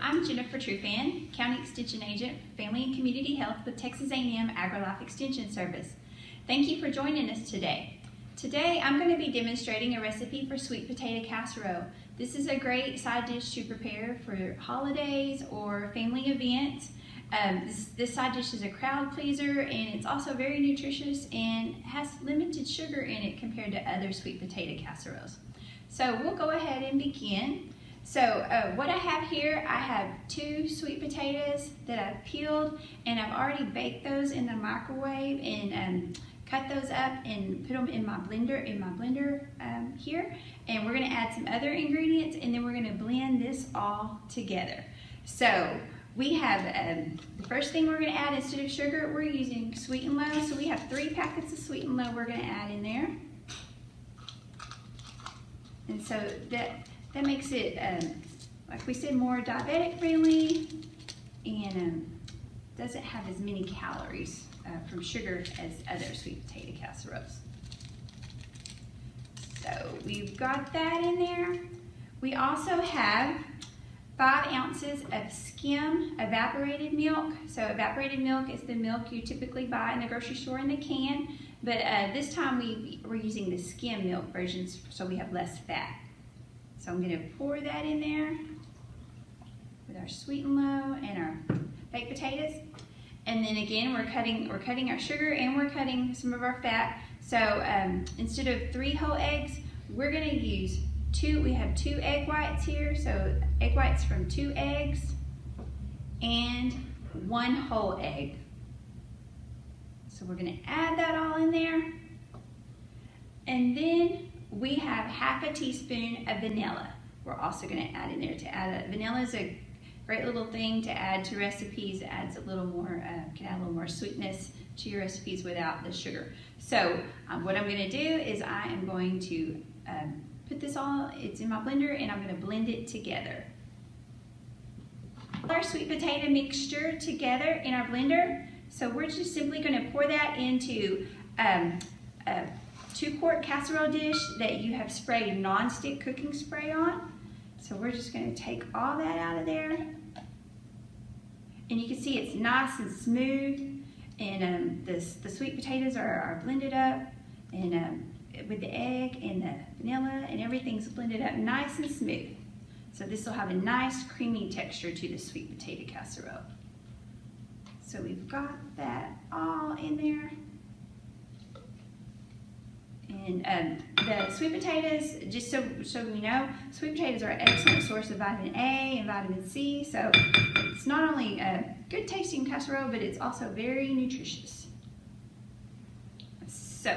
I'm Jennifer Trufan, County Extension Agent for Family and Community Health with Texas A&M AgriLife Extension Service. Thank you for joining us today. Today I'm going to be demonstrating a recipe for sweet potato casserole. This is a great side dish to prepare for holidays or family events. This side dish is a crowd pleaser, and it's also very nutritious and has limited sugar in it compared to other sweet potato casseroles. So we'll go ahead and begin. So what I have here, I have 2 sweet potatoes that I've peeled, and I've already baked those in the microwave and cut those up and put them in my blender here. And we're going to add some other ingredients, and then we're going to blend this all together. So we have the first thing we're going to add, instead of sugar, we're using Sweet and Low. So we have 3 packets of Sweet and Low we're going to add in there. And so that makes it, like we said, more diabetic friendly, and doesn't have as many calories from sugar as other sweet potato casseroles. So we've got that in there. We also have 5 ounces of skim evaporated milk. So evaporated milk is the milk you typically buy in the grocery store in the can, but this time we're using the skim milk versions, so we have less fat. So I'm going to pour that in there with our Sweet and Low and our baked potatoes. And then again, we're cutting our sugar and we're cutting some of our fat. So instead of 3 whole eggs, we're going to use 2. We have 2 egg whites here. So egg whites from 2 eggs and 1 whole egg. So we're going to add that all in there. And then we have half a teaspoon of vanilla. We're also going to add in there. Vanilla is a great little thing to add to recipes. It adds a little more, can add a little more sweetness to your recipes without the sugar. So what I'm going to do is I am going to put this all, it's in my blender, and I'm going to blend it together. Our sweet potato mixture together in our blender. So we're just simply going to pour that into a 2-quart casserole dish that you have sprayed non-stick cooking spray on. So we're just going to take all that out of there. And you can see it's nice and smooth, and the sweet potatoes are blended up, and with the egg and the vanilla, and everything's blended up nice and smooth. So this will have a nice creamy texture to the sweet potato casserole. So we've got that all in there. And the sweet potatoes, just so we know, sweet potatoes are an excellent source of vitamin A and vitamin C. So it's not only a good tasting casserole, but it's also very nutritious. So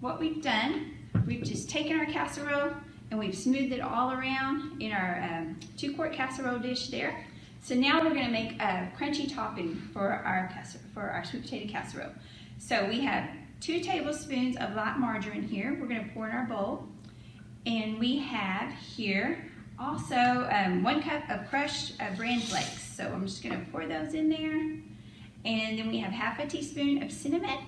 what we've done, we've just taken our casserole and we've smoothed it all around in our 2-quart casserole dish there. So now we're going to make a crunchy topping for our sweet potato casserole. So we have 2 tablespoons of light margarine here. We're going to pour in our bowl. And we have here also 1 cup of crushed bran flakes. So I'm just going to pour those in there. And then we have half a teaspoon of cinnamon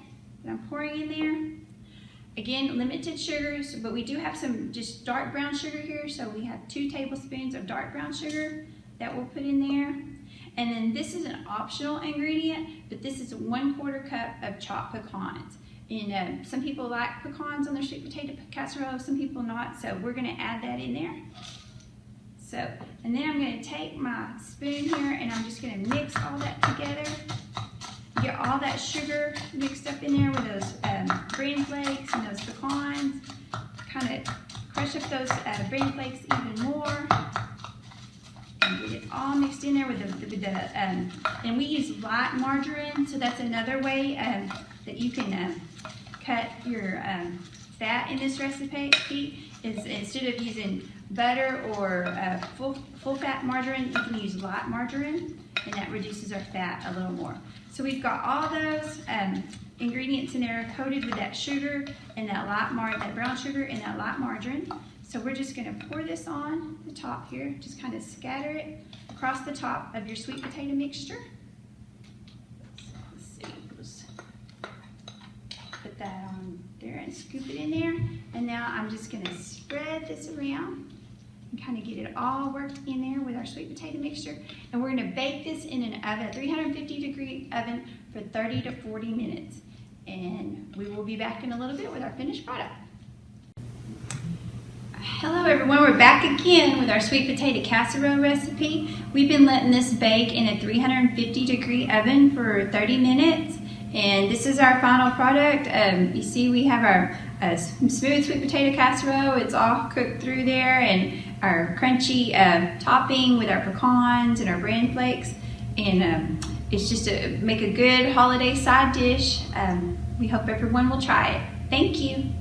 that I'm pouring in there. Again, limited sugars, but we do have some just dark brown sugar here. So we have 2 tablespoons of dark brown sugar that we'll put in there. And then this is an optional ingredient, but this is 1/4 cup of chopped pecans. And some people like pecans on their sweet potato casserole, some people not, so we're going to add that in there. So, and then I'm going to take my spoon here and I'm just going to mix all that together. Get all that sugar mixed up in there with those bran flakes and those pecans. Kind of crush up those bran flakes even more. And get it all mixed in there with and we use light margarine, so that's another way that you can cut your fat in this recipe. Is instead of using butter or full fat margarine, you can use light margarine, and that reduces our fat a little more. So we've got all those ingredients in there coated with that sugar and that brown sugar and that light margarine. So we're just going to pour this on the top here, just kind of scatter it across the top of your sweet potato mixture. Let's see, let's put that on there and scoop it in there. And now I'm just going to spread this around and kind of get it all worked in there with our sweet potato mixture. And we're gonna bake this in an oven, 350-degree oven for 30 to 40 minutes. And we will be back in a little bit with our finished product. Hello everyone, we're back again with our sweet potato casserole recipe. We've been letting this bake in a 350-degree oven for 30 minutes. And this is our final product. You see we have our smooth sweet potato casserole. It's all cooked through there, and our crunchy topping with our pecans and our bran flakes. And it's just to make a good holiday side dish. We hope everyone will try it. Thank you.